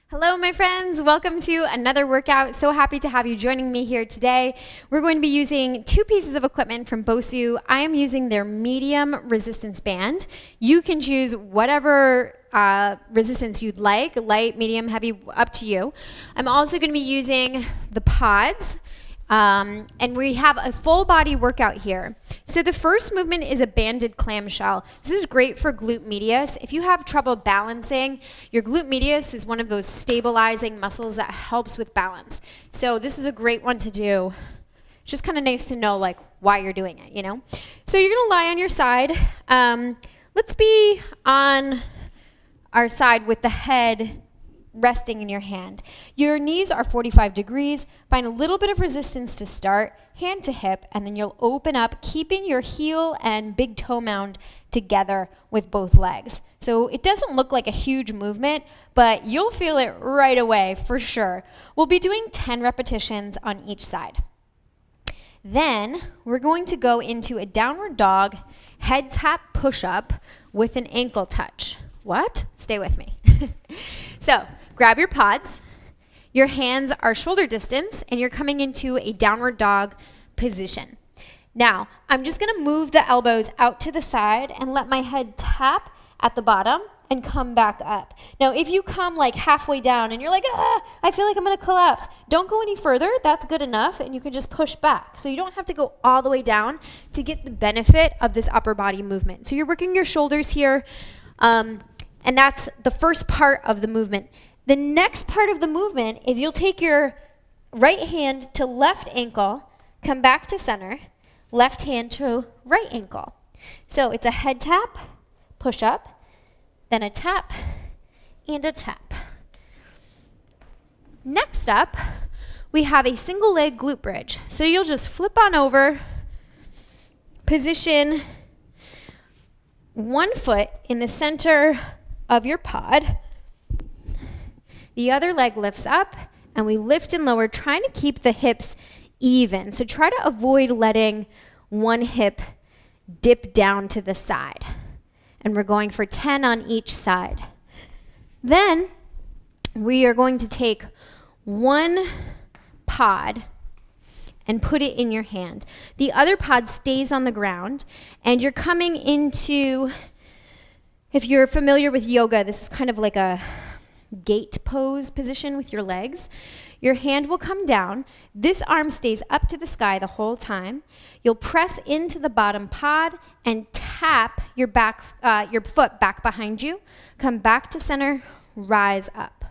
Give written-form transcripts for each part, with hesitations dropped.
Hello, my friends. Welcome to another workout. So happy to have you joining me here today. We're going to be using two pieces of equipment from BOSU. I am using their medium resistance band. You can choose whatever resistance you'd like, light, medium, heavy, up to you. I'm also going to be using the pods. And we have a full body workout here. So the first movement is a banded clamshell. This is great for glute medius. If you have trouble balancing, your glute medius is one of those stabilizing muscles that helps with balance. So this is a great one to do. It's just kind of nice to know like why you're doing it, you know? So you're gonna lie on your side. Let's be on our side with the head resting in your hand. Your knees are 45 degrees. Find a little bit of resistance to start, hand to hip, and then you'll open up, keeping your heel and big toe mound together with both legs. So it doesn't look like a huge movement, but you'll feel it right away for sure. We'll be doing 10 repetitions on each side. Then we're going to go into a downward dog head tap push-up with an ankle touch. What? Stay with me. So grab your pods. Your hands are shoulder distance, and you're coming into a downward dog position. Now, I'm just going to move the elbows out to the side and let my head tap at the bottom and come back up. Now, if you come like halfway down and you're like, I feel like I'm going to collapse, don't go any further. That's good enough, and you can just push back. So you don't have to go all the way down to get the benefit of this upper body movement. So you're working your shoulders here, and that's the first part of the movement. The next part of the movement is you'll take your right hand to left ankle, come back to center, left hand to right ankle. So it's a head tap, push up, then a tap, and a tap. Next up, we have a single leg glute bridge. So you'll just flip on over, position one foot in the center of your pod. The other leg lifts up, and we lift and lower, trying to keep the hips even. So try to avoid letting one hip dip down to the side. And we're going for 10 on each side. Then we are going to take one pod and put it in your hand. The other pod stays on the ground, and you're coming into, if you're familiar with yoga, this is kind of like a gate pose position with your legs. Your hand will come down. This arm stays up to the sky the whole time. You'll press into the bottom pod and tap your foot back behind you. Come back to center, rise up.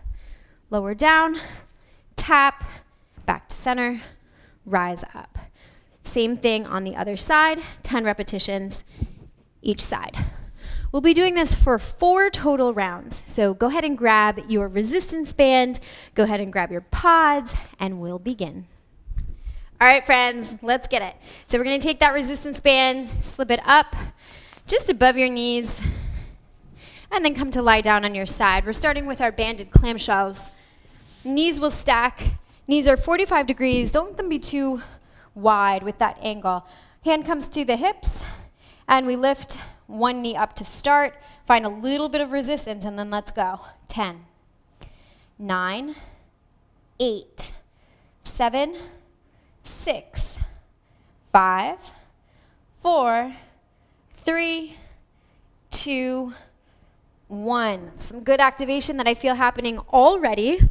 Lower down, tap, back to center, rise up. Same thing on the other side, 10 repetitions each side. We'll be doing this for 4 total rounds. So go ahead and grab your resistance band, go ahead and grab your pods, and we'll begin. All right, friends, let's get it. So we're gonna take that resistance band, slip it up just above your knees, and then come to lie down on your side. We're starting with our banded clamshells. Knees will stack. Knees are 45 degrees. Don't let them be too wide with that angle. Hand comes to the hips, and we lift one knee up to start. Find a little bit of resistance, and then let's go. 10, 9, 8, 7, 6, 5, 4, 3, 2, 1. Some good activation that I feel happening already. I'm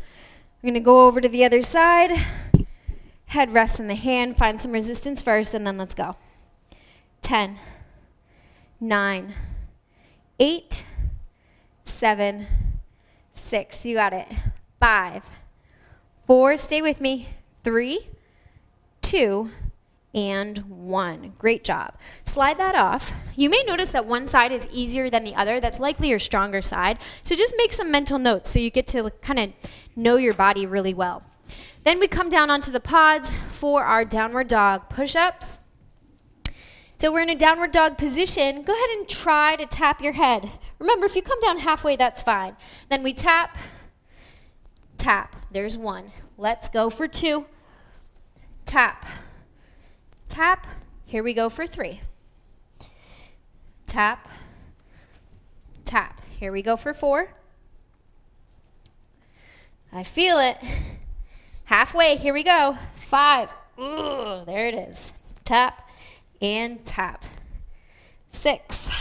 going to go over to the other side. Head rests in the hand. Find some resistance first, and then let's go. 10, 9, 8, 7, 6. You got it. 5, 4. Stay with me. 3, 2, and 1. Great job. Slide that off. You may notice that one side is easier than the other. That's likely your stronger side. So just make some mental notes so you get to kind of know your body really well. Then we come down onto the pods for our downward dog push-ups. So we're in a downward dog position. Go ahead and try to tap your head. Remember, if you come down halfway, that's fine. Then we tap, tap. There's 1. Let's go for 2. Tap, tap. Here we go for 3. Tap, tap. Here we go for 4. I feel it. Halfway, here we go. 5. Ooh, there it is. Tap and tap. 6.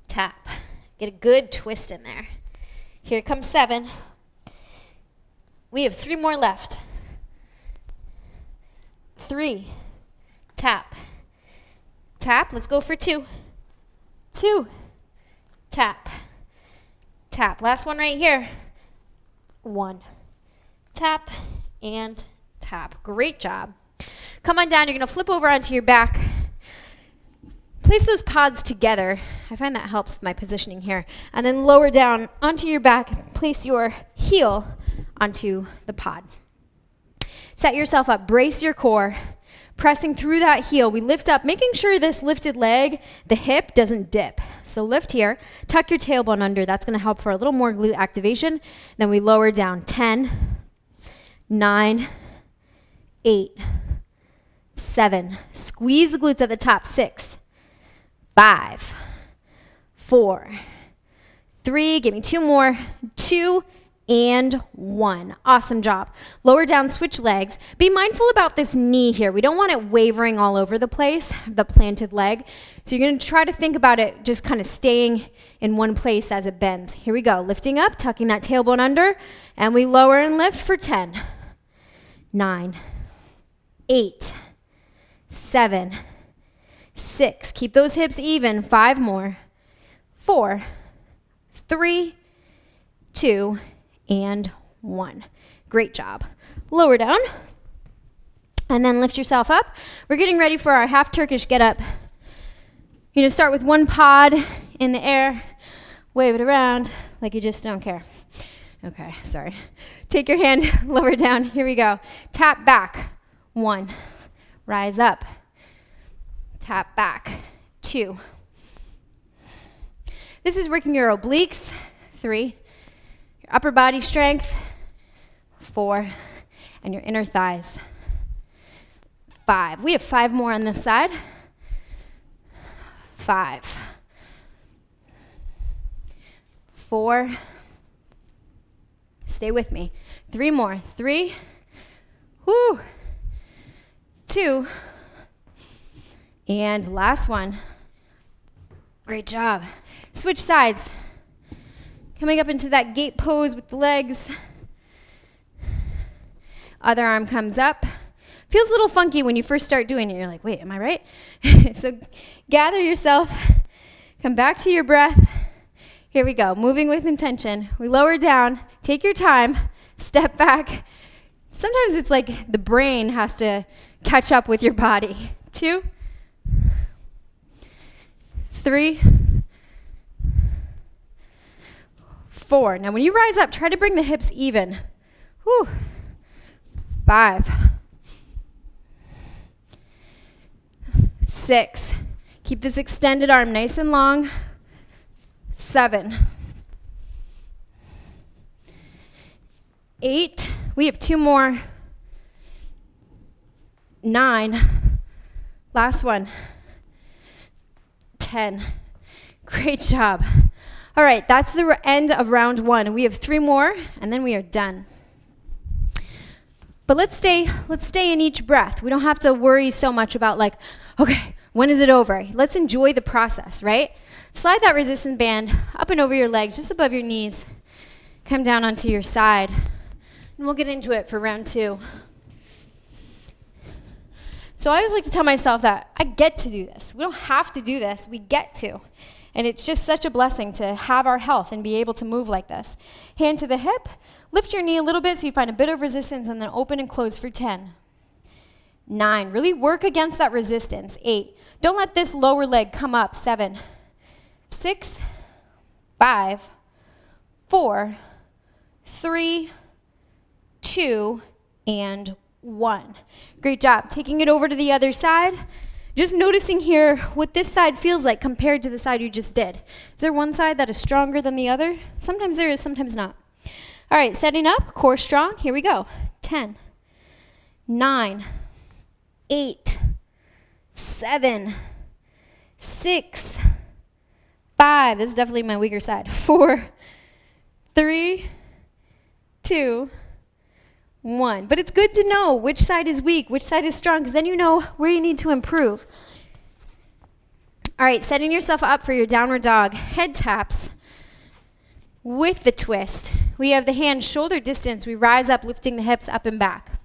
Tap. Get a good twist in there. Here comes 7. We have 3 more left. 3. Tap. Tap. Let's go for 2. 2. Tap. Tap. Last one right here. 1. Tap and tap. Great job. Come on down. You're going to flip over onto your back. Place those pods together. I find that helps with my positioning here. And then lower down onto your back. Place your heel onto the pod. Set yourself up. Brace your core. Pressing through that heel. We lift up, making sure this lifted leg, the hip, doesn't dip. So lift here. Tuck your tailbone under. That's going to help for a little more glute activation. Then we lower down. 10, 9, 8, 7. Squeeze the glutes at the top. 6, 5, 4, 3. Give me 2 more. 2 and 1. Awesome job. Lower down, switch legs. Be mindful about this knee here. We don't want it wavering all over the place, the planted leg. So you're going to try to think about it just kind of staying in one place as it bends. Here we go. Lifting up, tucking that tailbone under, and we lower and lift for 10, 9, 8, 7, 6. Keep those hips even. 5 more. 4, 3, 2, and 1. Great job. Lower down. And then lift yourself up. We're getting ready for our half Turkish get up. You're going to start with 1 pod in the air. Wave it around like you just don't care. Okay, sorry. Take your hand, lower down. Here we go. Tap back. 1. Rise up. Tap back. 2. This is working your obliques. 3. Upper body strength, 4, and your inner thighs, 5. We have 5 more on this side. 5, 4, stay with me. 3 more. 3, 2, and last one. Great job. Switch sides. Coming up into that gate pose with the legs. Other arm comes up. Feels a little funky when you first start doing it. You're like, wait, am I right? So gather yourself. Come back to your breath. Here we go. Moving with intention. We lower down. Take your time. Step back. Sometimes it's like the brain has to catch up with your body. 2, 3, 4. Now when you rise up, try to bring the hips even. 5, 6. Keep this extended arm nice and long. 7, 8. We have 2 more. 9. Last one. 10. Great job. All right, that's the end of round 1. We have 3 more, and then we are done. But let's stay in each breath. We don't have to worry so much about like, okay, when is it over? Let's enjoy the process, right? Slide that resistance band up and over your legs, just above your knees. Come down onto your side, and we'll get into it for round 2. So I always like to tell myself that I get to do this. We don't have to do this, we get to. And it's just such a blessing to have our health and be able to move like this. Hand to the hip, lift your knee a little bit so you find a bit of resistance, and then open and close for 10. 9, really work against that resistance. 8, don't let this lower leg come up. 7, 6, 5, 4, 3, 2, and 1. Great job. Taking it over to the other side. Just noticing here what this side feels like compared to the side you just did. Is there one side that is stronger than the other? Sometimes there is, sometimes not. All right, setting up, core strong. Here we go. 10, 9, 8, 7, 6, 5. This is definitely my weaker side. 4, 3, 2, 1. But it's good to know which side is weak, which side is strong, because then you know where you need to improve. All right, setting yourself up for your downward dog. Head taps with the twist. We have the hands shoulder distance. We rise up, lifting the hips up and back.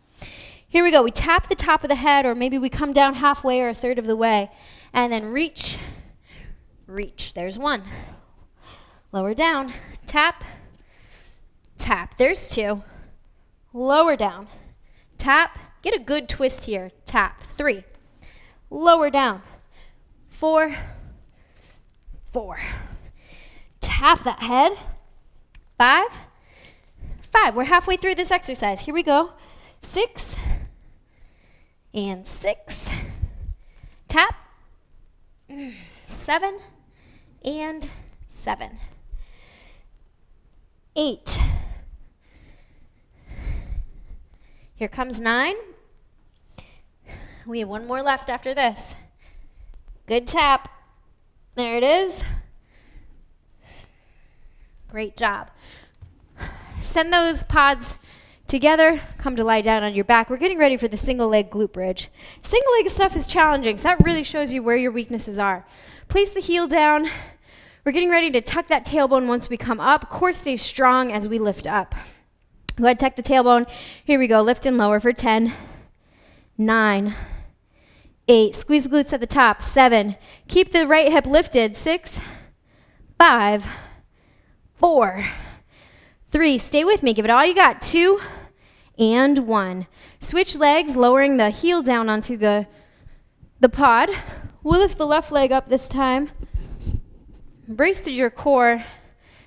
Here we go. We tap the top of the head, or maybe we come down halfway or a third of the way, and then reach, reach. There's 1. Lower down, tap, tap. There's 2. Lower down, tap. Get a good twist here. Tap. 3. Lower down. 4, 4. Tap that head. 5, 5. We're halfway through this exercise. Here we go. 6 and 6. Tap. 7 and 7. 8. Here comes 9. We have 1 more left after this. Good tap. There it is. Great job. Send those pods together. Come to lie down on your back. We're getting ready for the single leg glute bridge. Single leg stuff is challenging, so that really shows you where your weaknesses are. Place the heel down. We're getting ready to tuck that tailbone once we come up. Core stays strong as we lift up. Go ahead, tuck the tailbone. Here we go. Lift and lower for 10, 9, 8. Squeeze the glutes at the top. 7. Keep the right hip lifted. 6, 5, 4, 3. Stay with me. Give it all you got. 2 and 1. Switch legs, lowering the heel down onto the pod. We'll lift the left leg up this time. Brace through your core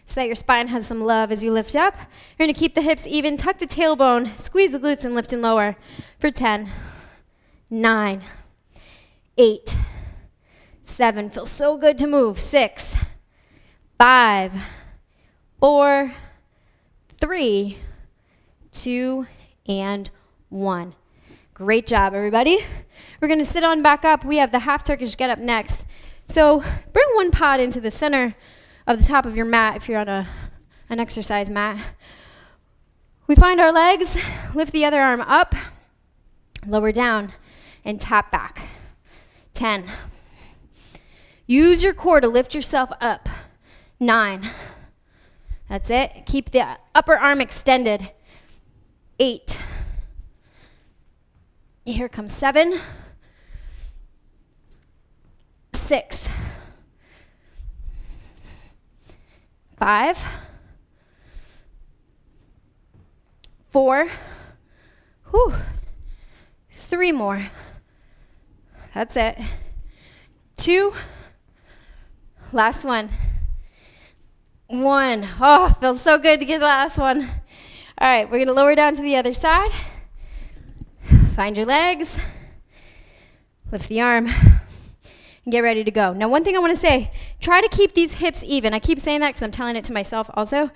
so that your spine has some love as you lift up. You're going to keep the hips even. Tuck the tailbone. Squeeze the glutes and lift and lower for 10, 9, 8, 7. Feels so good to move. 6, 5, 4, 3, 2, and 1. Great job, everybody. We're going to sit on back up. We have the half Turkish get up next. So bring 1 pod into the center of the top of your mat if you're on an exercise mat. We find our legs, lift the other arm up, lower down, and tap back. 10. Use your core to lift yourself up. 9. That's it. Keep the upper arm extended. 8. Here comes 7. 6. 5. 4. 3 more. That's it. 2. Last one. 1. Oh, feels so good to get the last one. All right, we're going to lower down to the other side. Find your legs. Lift the arm. And get ready to go. Now, one thing I want to say, try to keep these hips even. I keep saying that because I'm telling it to myself also.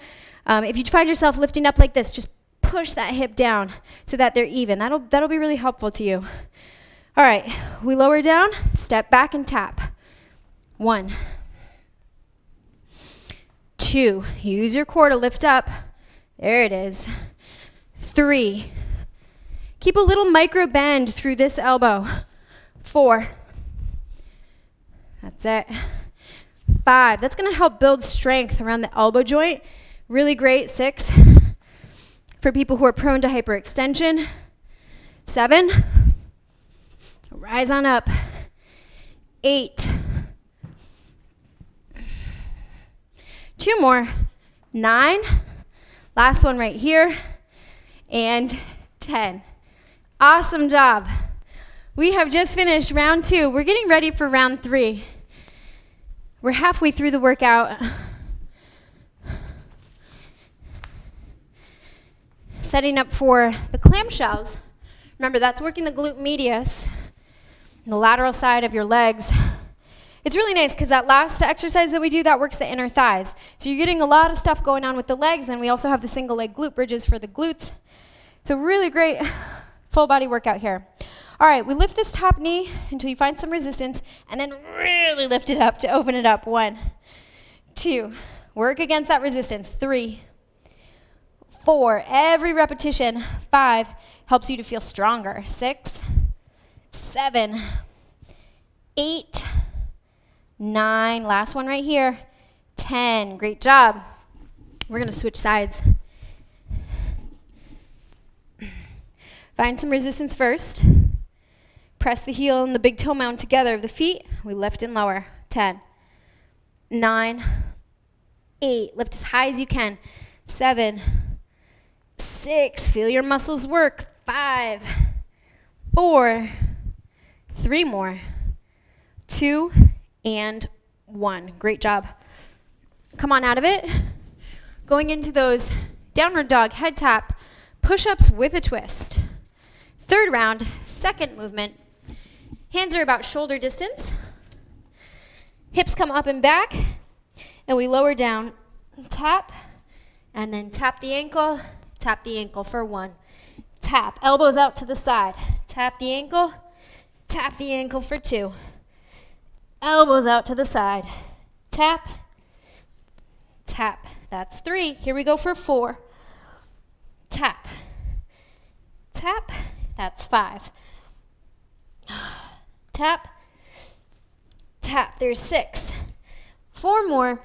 If you find yourself lifting up like this, just push that hip down so that they're even. That'll be really helpful to you. All right, we lower down, step back and tap. 1, 2, use your core to lift up. There it is. 3, keep a little micro bend through this elbow. 4, that's it. 5, that's gonna help build strength around the elbow joint. Really great. 6, for people who are prone to hyperextension. 7, rise on up. 8, 2 more. 9, last one right here. And 10. Awesome job. We have just finished round 2. We're getting ready for round 3. We're halfway through the workout. Setting up for the clamshells. Remember, that's working the glute medius, the lateral side of your legs. It's really nice because that last exercise that we do, that works the inner thighs. So you're getting a lot of stuff going on with the legs, and we also have the single leg glute bridges for the glutes. So really great full body workout here. All right, we lift this top knee until you find some resistance, and then really lift it up to open it up. 1, 2, work against that resistance. 3, 4, every repetition. 5, helps you to feel stronger. 6, 7, 8, 9, last one right here. 10, great job. We're gonna switch sides. Find some resistance first. Press the heel and the big toe mound together of the feet. We lift and lower. 10, 9, 8, lift as high as you can. 7, 6, feel your muscles work. 5, 4, 3 more. 2, and 1. Great job. Come on out of it. Going into those downward dog, head tap, push-ups with a twist. Third round, second movement. Hands are about shoulder distance. Hips come up and back, and we lower down, tap, and then tap the ankle for 1. Tap, elbows out to the side. Tap the ankle for 2. Elbows out to the side. Tap, tap. That's 3. Here we go for 4. Tap, tap. That's 5. Tap, tap. There's 6. 4 more.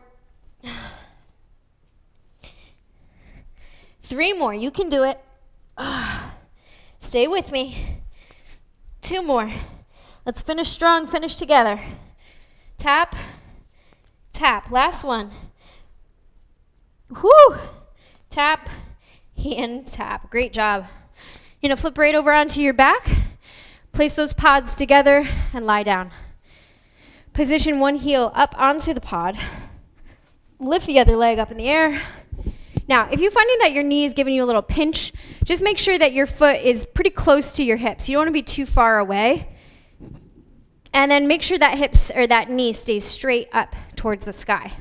3 more. You can do it. Stay with me. 2 more. Let's finish strong, finish together. Tap, tap. Last one. Whoo! Tap, and tap. Great job. You're going to flip right over onto your back. Place those pods together and lie down. Position one heel up onto the pod. Lift the other leg up in the air. Now, if you're finding that your knee is giving you a little pinch, just make sure that your foot is pretty close to your hips. You don't want to be too far away. And then make sure that that knee stays straight up towards the sky.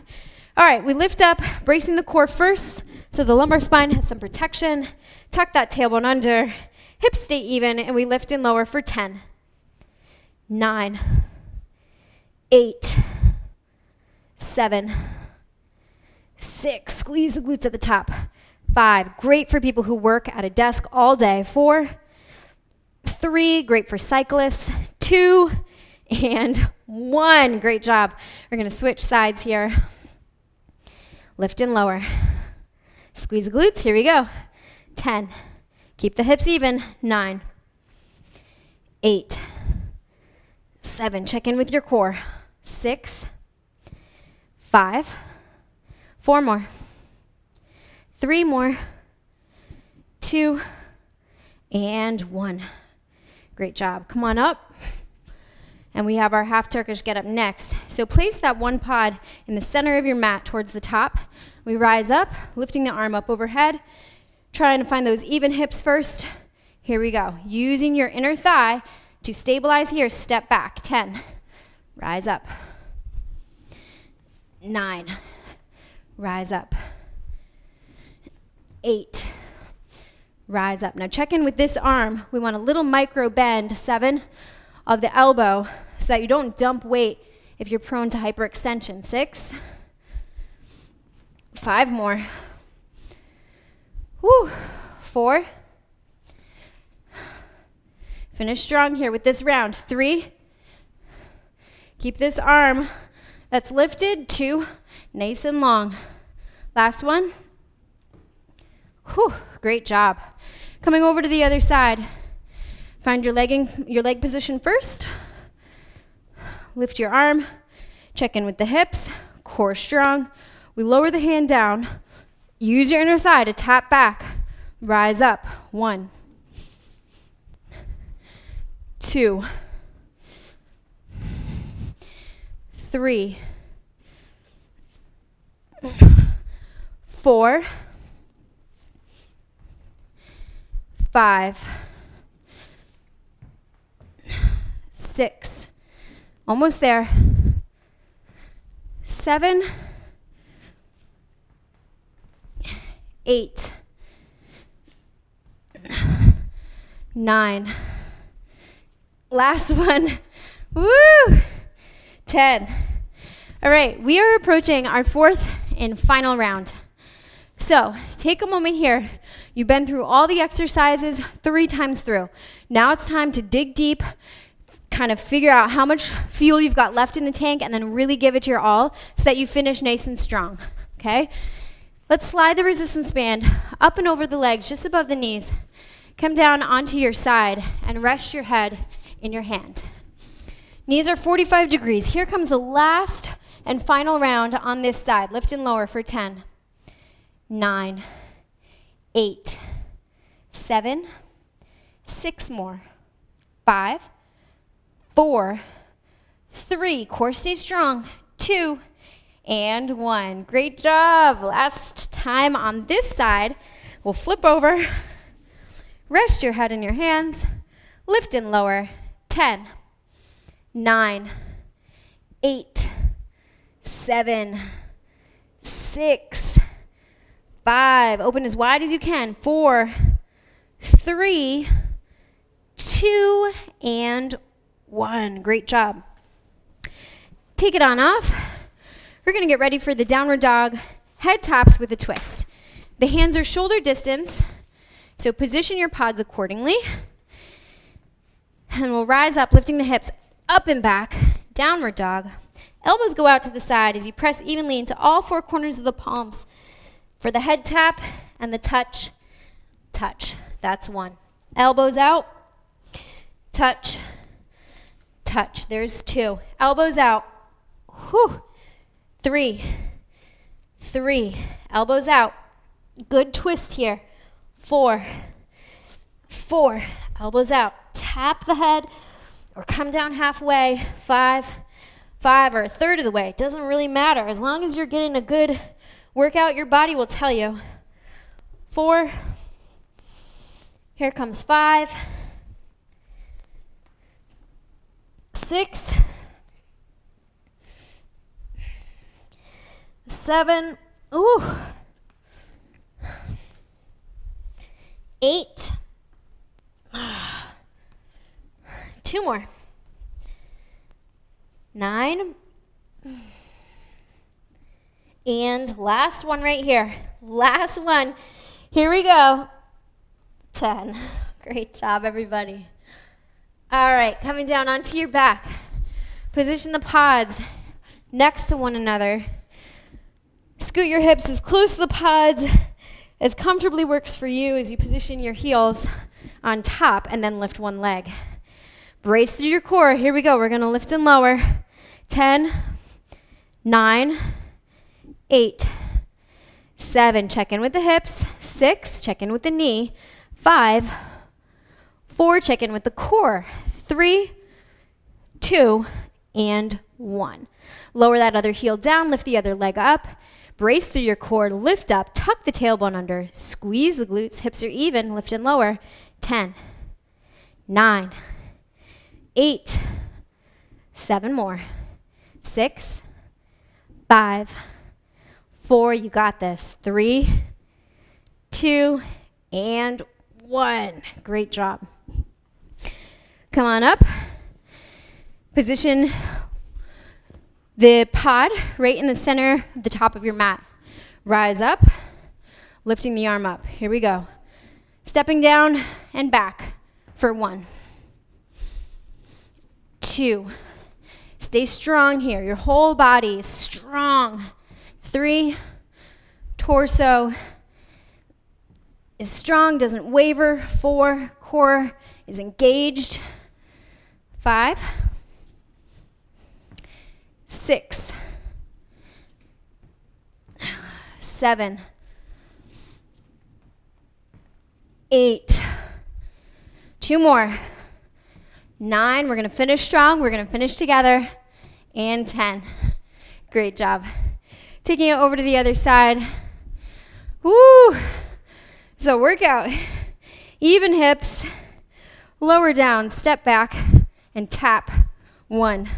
All right, we lift up, bracing the core first, so the lumbar spine has some protection. Tuck that tailbone under, hips stay even, and we lift and lower for 10, 9, 8, 7, 6, squeeze the glutes at the top. 5, great for people who work at a desk all day. 4, 3, great for cyclists. 2, and 1, great job. We're gonna switch sides here. Lift and lower. Squeeze the glutes, here we go. 10, keep the hips even. 9, 8, 7, check in with your core. 6, 5, 4 more, 3 more, 2, and 1. Great job. Come on up. And we have our half Turkish get up next. So place that one pod in the center of your mat towards the top. We rise up, lifting the arm up overhead, trying to find those even hips first. Here we go. Using your inner thigh to stabilize here, step back. 10, rise up. 9, rise up. 8, rise up. Now check in with this arm. We want a little micro bend, 7, of the elbow so that you don't dump weight if you're prone to hyperextension. 6, 5 more. Woo. 4. Finish strong here with this round. 3. Keep this arm that's lifted. 2. Nice and long. Last one. Whew. Great job. Coming over to the other side. Find your leg position first. Lift your arm. Check in with the hips. Core strong. We lower the hand down. Use your inner thigh to tap back. Rise up. 1, 2, 3, 4, 5, 6, almost there. 7, 8, 9. Last one. Woo! 10. All right, we are approaching our fourth and final round. So take a moment here You've been through all the exercises 3 times through. Now it's time to dig deep, kind of figure out how much fuel you've got left in the tank, and then really give it your all so that you finish nice and strong, okay? Let's slide the resistance band up and over the legs, just above the knees. Come down onto your side and rest your head in your hand. Knees are 45 degrees. Here comes the last and final round on this side. Lift and lower for 10, 9, 8, 7, 6 more, 5, 4, 3, core stay strong, 2, and 1. Great job. Last time on this side, we'll flip over, rest your head in your hands, lift and lower, 10, 9, 8, 7, 6, 5. Open as wide as you can. 4, 3, 2, and 1. Great job. Take it on off. We're going to get ready for the downward dog, head taps with a twist. The hands are shoulder distance, so position your pods accordingly. And we'll rise up, lifting the hips up and back, downward dog. Elbows go out to the side as you press evenly into all 4 corners of the palms. For the head tap and the touch, touch. That's 1. Elbows out, touch, touch. There's 2. Elbows out. Whew. 3, 3. Elbows out. Good twist here. 4, 4. Elbows out. Tap the head or come down halfway. 5, 5, or a third of the way. It doesn't really matter. As long as you're getting a good workout, your body will tell you. 4. Here comes 5. 6. 7. Ooh. 8. 2 more. 9. And last one right here. Last one. Here we go. 10. Great job, everybody. All right, coming down onto your back. Position the pods next to one another. Scoot your hips as close to the pods as comfortably works for you as you position your heels on top and then lift one leg. Brace through your core. Here we go. We're going to lift and lower. 10, 9, 8, 7. Check in with the hips. 6. Check in with the knee. 5, 4. Check in with the core. 3, 2, and 1. Lower that other heel down. Lift the other leg up. Brace through your core. Lift up. Tuck the tailbone under. Squeeze the glutes. Hips are even. Lift and lower. 10, 9, 8, 7 more. 6, 5, 4. You got this. 3, 2, and 1. Great job. Come on up. Position the pod right in the center of the top of your mat. Rise up, lifting the arm up. Here we go. Stepping down and back for 1, 2. Stay strong here. Your whole body is strong. 3. Torso is strong, doesn't waver. 4. Core is engaged. 5, 6, 7, 8. 2 more. 9. We're going to finish strong. We're going to finish together. And 10. Great job. Taking it over to the other side. Woo! So workout. Even hips. Lower down. Step back. And tap. 1,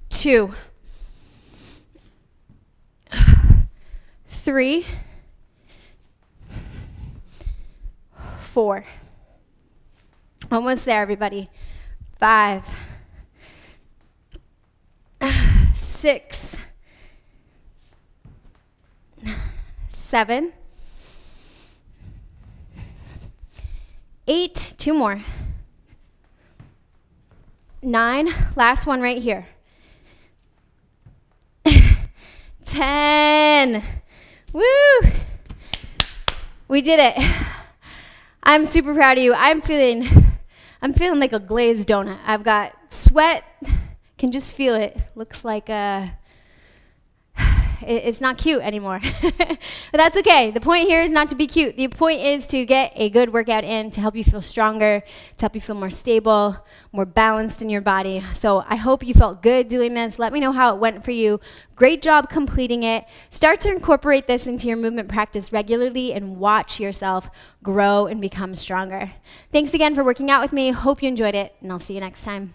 2, 3, 4. Almost there, everybody. 5, 6, 7, 8, 2 more. 9, last one right here. 10. Woo! We did it. I'm super proud of you. I'm feeling like a glazed donut. I've got sweat. Can just feel it. Looks like it's not cute anymore. But that's okay. The point here is not to be cute. The point is to get a good workout in to help you feel stronger, to help you feel more stable, more balanced in your body. So I hope you felt good doing this. Let me know how it went for you. Great job completing it. Start to incorporate this into your movement practice regularly and watch yourself grow and become stronger. Thanks again for working out with me. Hope you enjoyed it, and I'll see you next time.